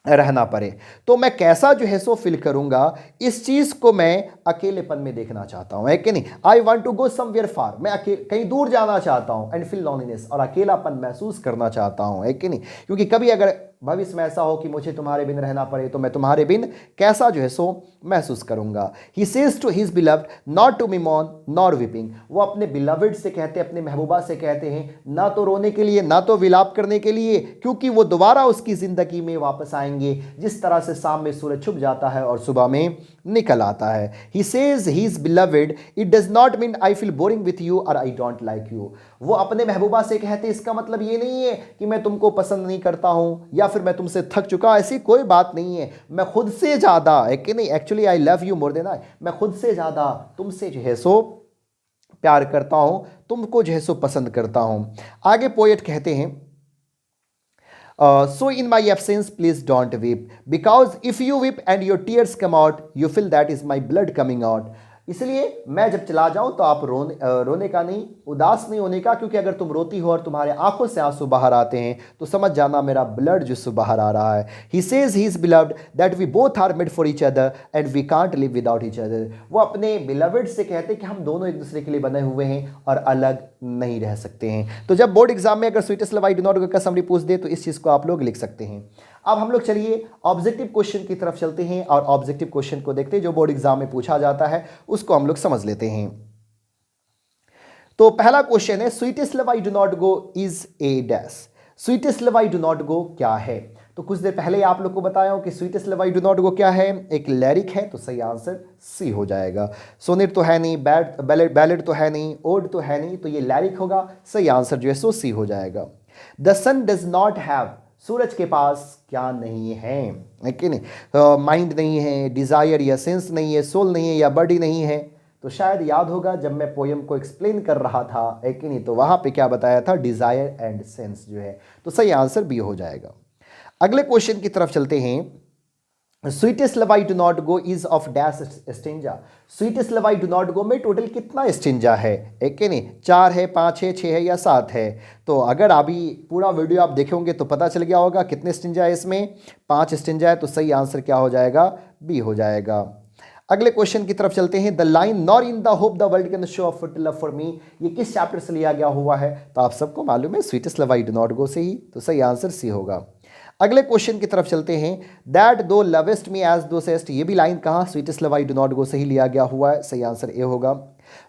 रहना पड़े तो मैं कैसा जो है सो फील करूंगा, इस चीज को मैं अकेलेपन में देखना चाहता हूं, है कि नहीं। I want to go somewhere far, मैं कहीं दूर जाना चाहता हूं, एंड फील लॉनलीनेस, और अकेलापन महसूस करना चाहता हूं, है कि नहीं। क्योंकि कभी अगर भविष्य में ऐसा हो कि मुझे तुम्हारे बिन रहना पड़े तो मैं तुम्हारे बिन कैसा जो है सो महसूस करूंगा। He says to his beloved not to be mourn nor weeping. वो अपने बिलव्ड से कहते, अपने महबूबा से कहते हैं ना तो रोने के लिए ना तो विलाप करने के लिए, क्योंकि वो दोबारा उसकी जिंदगी में वापस आएंगे जिस तरह से शाम में सूरज छुप जाता है और सुबह में निकल आता है। He says he is beloved, it does not mean I feel boring with you और आई डोंट लाइक यू। वो अपने महबूबा से कहते इसका मतलब ये नहीं है कि मैं तुमको पसंद नहीं करता हूं या फिर मैं तुमसे थक चुका, ऐसी कोई बात नहीं है। मैं खुद से ज्यादा, है कि नहीं, actually I love you more than I, मैं खुद से ज्यादा तुमसे जो है सो प्यार करता हूं, तुमको जो है सो पसंद करता हूं। आगे पोएट कहते हैं so in my absence please don't weep because if you weep and your tears come out you feel that is my blood coming out। इसलिए मैं जब चला जाऊं तो आप रोने का नहीं, उदास नहीं होने का, क्योंकि अगर तुम रोती हो और तुम्हारे आंखों से आंसू बाहर आते हैं तो समझ जाना मेरा ब्लड जो सो बाहर आ रहा है। He says he is beloved that we both are made for each other and we can't live without each other. वो अपने बिलव्ड से कहते कि हम दोनों एक दूसरे के लिए बने हुए हैं और अलग नहीं रह सकते हैं। तो जब बोर्ड एग्जाम में अगर sweetest love I do not गो का समरी पूछ दे तो इस चीज को आप लोग लिख सकते हैं। अब हम लोग चलिए ऑब्जेक्टिव क्वेश्चन की तरफ चलते हैं और ऑब्जेक्टिव क्वेश्चन को देखते हैं जो बोर्ड एग्जाम में पूछा जाता है, उसको हम लोग समझ लेते हैं। तो पहला क्वेश्चन है sweetest love I do not go is a dash. Sweetest love I do not go क्या है? तो कुछ देर पहले आप लोग को बताया हूं कि sweetest love I do not go क्या है, एक लिरिक है, तो सही आंसर सी हो जाएगा। सोनेट तो है नहीं, बैलेड तो है नहीं, ओड तो है नहीं, तो ये लिरिक होगा, सही आंसर जो है सो सी हो जाएगा। The sun does not have, सूरज के पास क्या नहीं है कि नहीं, माइंड नहीं है, डिजायर या सेंस नहीं है, सोल नहीं है या बॉडी नहीं है। तो शायद याद होगा जब मैं पोएम को एक्सप्लेन कर रहा था, है कि नहीं, तो वहां पे क्या बताया था, डिजायर एंड सेंस जो है, तो सही आंसर बी हो जाएगा। अगले क्वेश्चन की तरफ चलते हैं। Sweetest love I do not go is of dash stanza. Sweetest love I do not गो में टोटल कितना स्टेंजा है, एक के नहीं, 4 है, 5 है, 6 है या 7 है। तो अगर अभी पूरा वीडियो आप देखेंगे तो पता चल गया होगा कितने स्टेंजा है इसमें, 5 स्टेंजा है, तो सही आंसर क्या हो जाएगा, बी हो जाएगा। अगले क्वेश्चन की तरफ चलते हैं। The line nor in the hope the world can show off love for मी, ये किस चैप्टर से लिया गया हुआ है? तो आप सबको मालूम है sweetest love I do not गो से ही, तो सही आंसर सी होगा। अगले क्वेश्चन की तरफ चलते हैं। दैट दो लवेस्ट मी एज दो सेस्ट, ये भी लाइन कहाँ, sweetest love I do not गो से ही लिया गया हुआ है, सही आंसर ए होगा।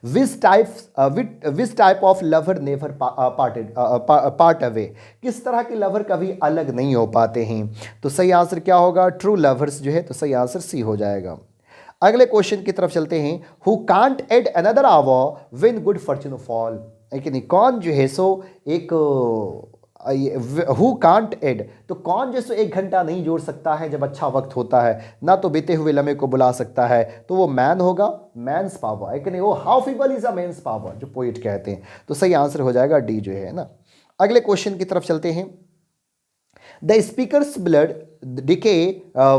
Which type of lover never part away, किस तरह के लवर कभी अलग नहीं हो पाते हैं, तो सही आंसर क्या होगा, ट्रू लवर्स जो है, तो सही आंसर सी हो जाएगा। अगले क्वेश्चन की तरफ चलते हैं। Who can't add another hour when good fortune fall, है नहीं, कौन जो है सो एक हु कांट एड, तो कौन जैसे 1 घंटा नहीं जोड़ सकता है जब अच्छा वक्त होता है, ना तो बीते हुए लम्हे को बुला सकता है, तो वो मैन होगा, मैंस पावर, है कि नहीं, वो how feeble is a man's power जो पोइट कहते हैं, तो सही आंसर हो जाएगा डी जो है ना। अगले क्वेश्चन की तरफ चलते हैं। The speakers blood decay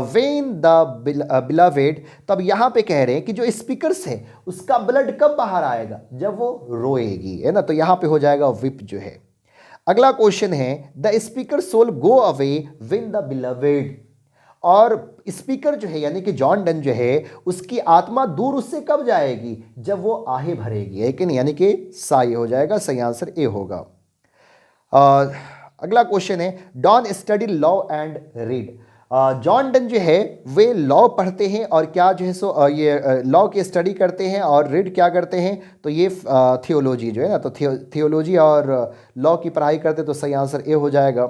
when the beloved, तब यहां पे कह रहे हैं कि जो स्पीकर्स है उसका ब्लड कब बाहर आएगा, जब वो रोएगी, है ना, तो यहां पे हो जाएगा विप जो है। अगला क्वेश्चन है the speaker soul go away when the beloved, और स्पीकर जो है यानी कि जॉन डन जो है उसकी आत्मा दूर उससे कब जाएगी, जब वो आहे भरेगी, है कि नहीं, यानी कि सा ये हो जाएगा, सही आंसर ए होगा। अगला क्वेश्चन है Donne study law and read. John Donne जो है वे लॉ पढ़ते हैं और क्या जो है सो ये लॉ की स्टडी करते हैं और रीड क्या करते हैं, तो ये थियोलॉजी जो है ना, तो थियोलॉजी और लॉ की पढ़ाई करते, तो सही आंसर ए हो जाएगा।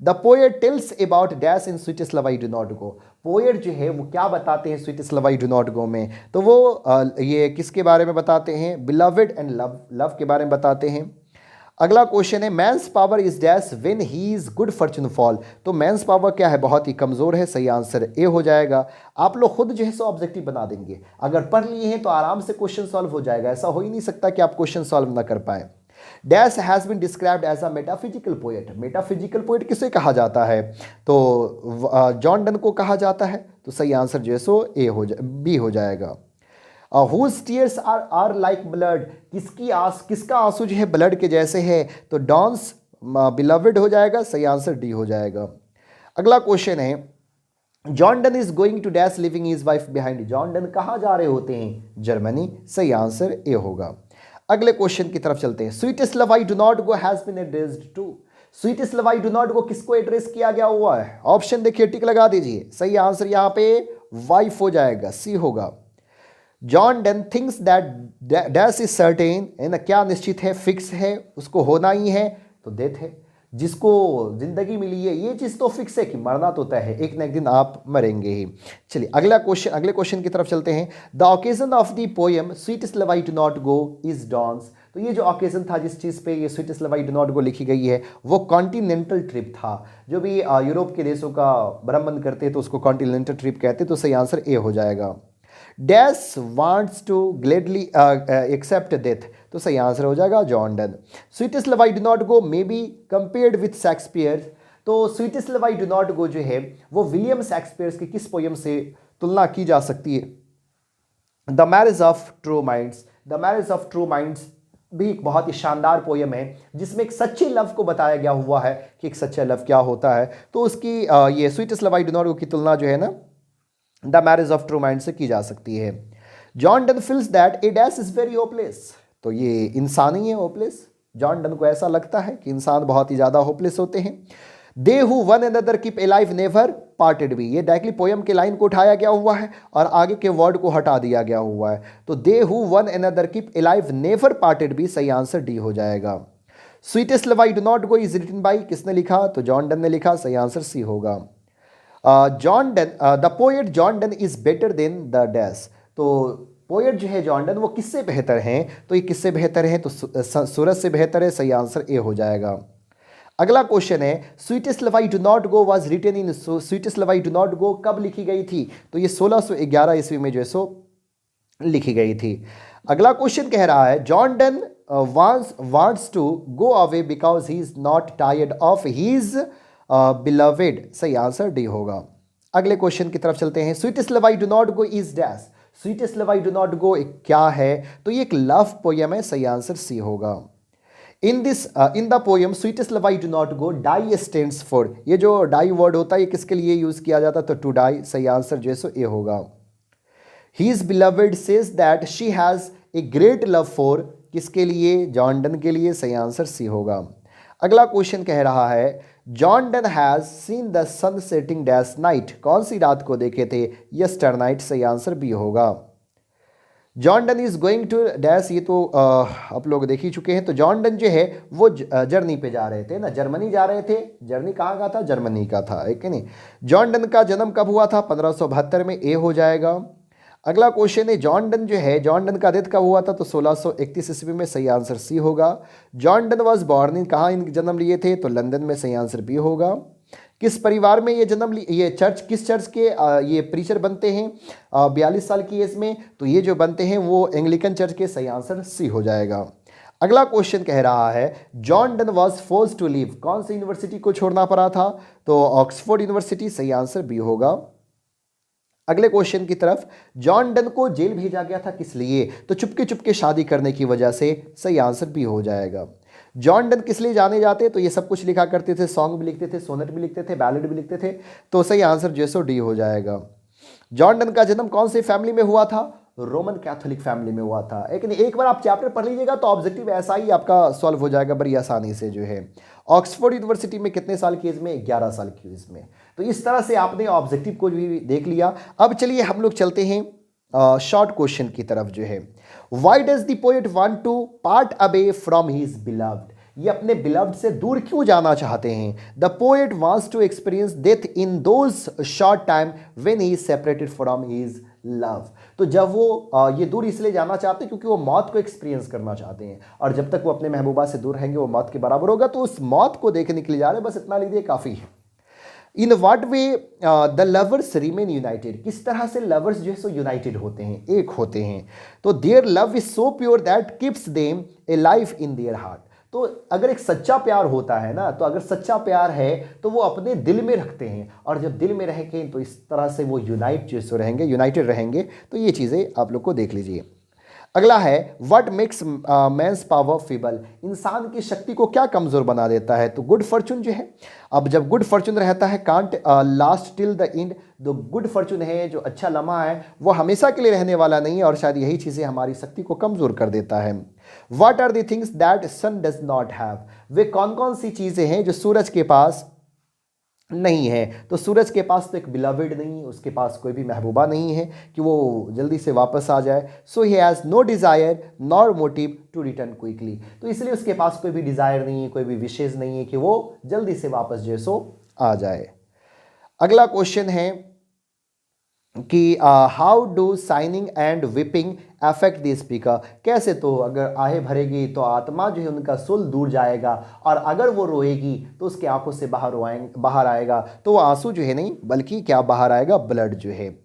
The poet tells about dash in sweetest love I do not go. Poet जो है वो क्या बताते हैं sweetest love I do not गो में, तो वो ये किसके बारे में बताते हैं, बिलवड एंड लव, लव के बारे में बताते हैं। अगला क्वेश्चन है man's power is dash when he is good fortune fall. तो मैंस पावर क्या है, बहुत ही कमज़ोर है, सही आंसर ए हो जाएगा। आप लोग खुद जो है सो ऑब्जेक्टिव बना देंगे, अगर पढ़ लिए हैं तो आराम से क्वेश्चन सॉल्व हो जाएगा, ऐसा हो ही नहीं सकता कि आप क्वेश्चन सॉल्व ना कर पाए। Dash has been described as a metaphysical poet. Metaphysical poet किसे कहा जाता है, तो जॉन डन को कहा जाता है, तो सही आंसर जो है सो ए हो बी हो जाएगा। Whose tears are like blood. किसका आंसू जो है ब्लड के जैसे है, तो डॉन्स बिलवड हो जाएगा, सही आंसर डी हो जाएगा। अगला क्वेश्चन है John Donne is going to dash leaving his wife behind. John Donne कहाँ जा रहे होते हैं, जर्मनी, सही आंसर ए होगा। अगले क्वेश्चन की तरफ चलते हैं। Sweetest love I do not go has been addressed to. Sweetest love I do not go किसको एड्रेस किया गया हुआ है, ऑप्शन देखिए, टिक लगा दीजिए, सही आंसर यहाँ पे वाइफ हो जाएगा, सी होगा। John done thinks that dash is certain, है ना, क्या निश्चित है, फिक्स है, उसको होना ही है, तो डेथ है। जिसको जिंदगी मिली है ये चीज़ तो फिक्स है कि मरना तो तय है, एक ना एक दिन आप मरेंगे ही। चलिए अगले क्वेश्चन की तरफ चलते हैं। The occasion of the poem sweetest love I do not go is Donne's. तो ये जो ओकेजन था जिस चीज़ पे ये sweetest love I do not go लिखी गई है वो कॉन्टिनेंटल ट्रिप था। जो भी यूरोप के देशों का भ्रमण करते तो उसको कॉन्टिनेंटल ट्रिप कहते, तो सही आंसर ए हो जाएगा। Dash wants to gladly accept death, तो सही आंसर हो जाएगा John Donne. Sweetest love I do not go may be compared with Shakespeare. तो sweetest love I do not go जो है वो विलियम शेक्सपियर की किस पोयम से तुलना की जा सकती है, the marriage of true minds. The marriage of true minds भी एक बहुत ही शानदार पोयम है जिसमें एक सच्चे लव को बताया गया हुआ है कि एक सच्चा लव क्या होता है, तो उसकी ये sweetest love I do not गो की तुलना जो है ना the marriage of true mind से की जा सकती है। John done feels that A dash is very hopeless. तो ये इंसान ही है होपलेस, जॉन डन को ऐसा लगता है कि इंसान बहुत ही ज़्यादा होपलेस होते हैं। They who one another keep alive never parted be, ये डायरेक्टली पोयम के लाइन को उठाया गया हुआ है और आगे के वर्ड को हटा दिया गया हुआ है, तो they who one another keep alive never parted be, सही आंसर डी हो जाएगा। Sweetest love I do not go is written by, किसने लिखा, तो जॉन डन ने लिखा, सही आंसर सी होगा। John done the poet John Donne is better than the dash. तो पोएट जो है जॉन डन वो किससे बेहतर हैं, तो ये किससे बेहतर है, तो सूरज से बेहतर है, सही आंसर ए हो जाएगा। अगला क्वेश्चन है sweetest love I do not go was written in, sweetest love I do not go कब लिखी गई थी, तो ये 1611 ईस्वी में जो है सो लिखी गई थी। अगला क्वेश्चन कह रहा है John Donne wants to go away because he is not tired of his beloved, सही आंसर डी होगा। अगले क्वेश्चन की तरफ चलते हैं। Sweetest love I do not go is dash. Sweetest love I do not go क्या है, तो ये एक लव पोयम है, सही आंसर सी होगा। In the poem sweetest love I do not go die stands for, ये जो डाई वर्ड होता है ये किसके लिए यूज किया जाता है, तो टू डाई, सही आंसर जो है सो ए होगा। His beloved says that she has a great love for, किसके लिए, जॉन डन के लिए, सही आंसर सी होगा। अगला क्वेश्चन कह रहा है John Donne has seen the sun setting dash night, कौन सी रात को देखे थे, यस्टर नाइट, सही आंसर बी होगा। John Donne is going to dash, ये तो आप लोग देख ही चुके हैं, तो जॉन डन जो है वो जर्नी पे जा रहे थे ना, जर्मनी जा रहे थे, जर्नी कहाँ का था, जर्मनी का था, है कि नहीं। जॉन डन का जन्म कब हुआ था, 1572 में, ए हो जाएगा। अगला क्वेश्चन है जॉन डन जो है, जॉन डन का डेथ कब हुआ था, तो 1631 ईस्वी में, सही आंसर सी होगा। John Donne was born in, कहाँ इन जन्म लिए थे, तो लंदन में, सही आंसर बी होगा। किस परिवार में ये जन्म ये चर्च किस चर्च के ये प्रीचर बनते हैं 42 साल की एज में, तो ये जो बनते हैं वो एंग्लिकन चर्च के, सही आंसर सी हो जाएगा। अगला क्वेश्चन कह रहा है John Donne was forced to leave, कौन सी यूनिवर्सिटी को छोड़ना पड़ा था, तो ऑक्सफोर्ड यूनिवर्सिटी, सही आंसर बी होगा। अगले क्वेश्चन की तरफ, जॉन डन को जेल भेजा गया था किस लिए, तो चुपके चुपके शादी करने की वजह से, सही आंसर बी हो जाएगा। जॉन डन किस लिए जाने जाते? तो ये सब कुछ लिखा करते थे, सॉन्ग भी लिखते थे, सोनेट भी लिखते थे, बैलेड भी लिखते थे। तो सही आंसर जो है सो डी हो जाएगा। जॉन डन का जन्म कौन सी फैमिली में हुआ था? रोमन कैथोलिक फैमिली में हुआ था। लेकिन एक बार आप चैप्टर पढ़ लीजिएगा तो ऑब्जेक्टिव ऐसा ही आपका सॉल्व हो जाएगा बड़ी आसानी से जो है। ऑक्सफोर्ड यूनिवर्सिटी में कितने साल की एज में? 11 साल की एज में। तो इस तरह से आपने ऑब्जेक्टिव को भी देख लिया। अब चलिए हम लोग चलते हैं शॉर्ट क्वेश्चन की तरफ जो है। Why does the poet want to part away from his beloved? ये अपने बिलव्ड से दूर क्यों जाना चाहते हैं? The poet wants to experience death in those short time when he is separated from his love. तो जब वो ये दूर इसलिए जाना चाहते हैं क्योंकि वो मौत को एक्सपीरियंस करना चाहते हैं, और जब तक वो अपने महबूबा से दूर रहेंगे वो मौत के बराबर होगा। तो उस मौत को देखने के लिए जा रहे हैं, बस इतना लीजिए काफ़ी है। In what way the lovers remain United? किस तरह से लवर्स जो है सो यूनाइटेड होते हैं, एक होते हैं? तो their love is so pure that keeps them A life in their heart. तो अगर एक सच्चा प्यार होता है ना, तो अगर सच्चा प्यार है तो वो अपने दिल में रखते हैं, और जब दिल में रहेंगे तो इस तरह से वो यूनाइटेड रहेंगे। तो ये चीज़ें आप लोग को देख लीजिए। अगला है what makes man's power feeble? इंसान की शक्ति को क्या कमज़ोर बना देता है? तो गुड फॉर्चून जो है। अब जब गुड फॉर्चून रहता है can't last till the end. जो गुड फॉर्चून है, जो अच्छा लम्हा है, वो हमेशा के लिए रहने वाला नहीं है, और शायद यही चीज़ें हमारी शक्ति को कमज़ोर कर देता है। What are the things that sun does not have? वे कौन कौन सी चीज़ें हैं जो सूरज के पास नहीं है? तो सूरज के पास तो एक बिलवेड नहीं, उसके पास कोई भी महबूबा नहीं है कि वो जल्दी से वापस आ जाए। So he has no desire nor motive to return quickly. तो इसलिए उसके पास कोई भी डिज़ायर नहीं है, कोई भी विशेष नहीं है कि वो जल्दी से वापस जो है सो आ जाए। अगला क्वेश्चन है कि how do sighing and weeping affect the speaker? कैसे? तो अगर आहे भरेगी तो आत्मा जो है उनका सुल दूर जाएगा, और अगर वो रोएगी तो उसके आंखों से बाहर आएगा। तो वो आंसू जो है नहीं, बल्कि क्या बाहर आएगा? ब्लड जो है।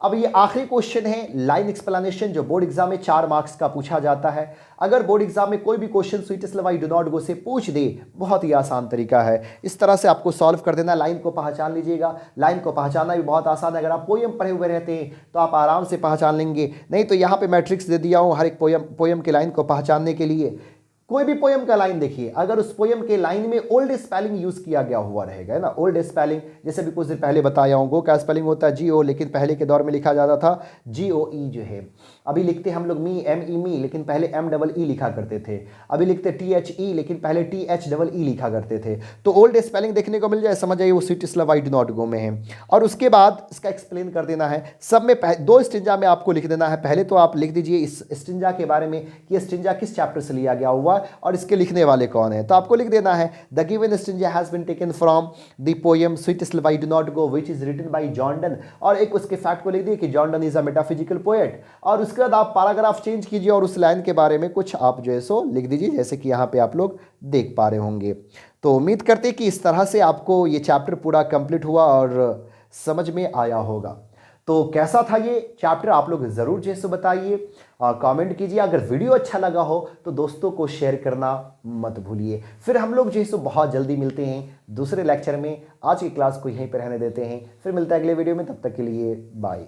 अब ये आखिरी क्वेश्चन है लाइन एक्सप्लेनेशन, जो बोर्ड एग्जाम में 4 मार्क्स का पूछा जाता है। अगर बोर्ड एग्जाम में कोई भी question sweetest love I do not गो से पूछ दे, बहुत ही आसान तरीका है, इस तरह से आपको सॉल्व कर देना। लाइन को पहचान लीजिएगा। लाइन को पहचानना भी बहुत आसान है। अगर आप पोयम पढ़े हुए रहते हैं तो आप आराम से पहचान लेंगे। नहीं तो यहाँ पे मैट्रिक्स दे दिया हूँ हर एक पोयम के लाइन को पहचानने के लिए। कोई भी पोयम का लाइन देखिए, अगर उस पोयम के लाइन में ओल्ड स्पेलिंग यूज किया गया हुआ रहेगा, है ना, ओल्ड स्पेलिंग, जैसे भी कुछ देर पहले बताया हूँ, गो का स्पेलिंग होता है GO, लेकिन पहले के दौर में लिखा जाता था GOE जो है। अभी लिखते हम लोग ME, लेकिन पहले MEE लिखा करते थे। अभी लिखते THE, लेकिन पहले THEE लिखा करते थे। तो ओल्ड स्पेलिंग देखने को मिल जाए, समझ जाइए वो sweetest love I do not गो में है। और उसके बाद इसका एक्सप्लेन कर देना है। सब में 2 स्टिंजा में आपको लिख देना है। पहले तो आप लिख दीजिए इस स्टिंजा के बारे में कि स्टिंजा किस चैप्टर से लिया गया हुआ और इसके लिखने वाले कौन है। तो आपको लिख देना है the given stanza has been taken from the poem sweetest love I do not go which is written by John Donne, और एक उसके फैक्ट को लिख दिए कि John Donne is a metaphysical poet. और उसके बाद आप पैराग्राफ चेंज कीजिए और उस लाइन के बारे में कुछ आप जो है सो लिख दीजिए, जैसे कि यहाँ पे आप लोग देख पा रहे होंगे। तो उम्मीद करते हैं कि इस तरह से आपको ये चैप्टर पूरा कंप्लीट हुआ और समझ में आया होगा। तो कैसा था ये चैप्टर आप लोग ज़रूर जो है सो बताइए, कमेंट कीजिए। अगर वीडियो अच्छा लगा हो तो दोस्तों को शेयर करना मत भूलिए। फिर हम लोग जो है सो बहुत जल्दी मिलते हैं दूसरे लेक्चर में। आज की क्लास को यहीं पर रहने देते हैं, फिर मिलता है अगले वीडियो में। तब तक के लिए बाय।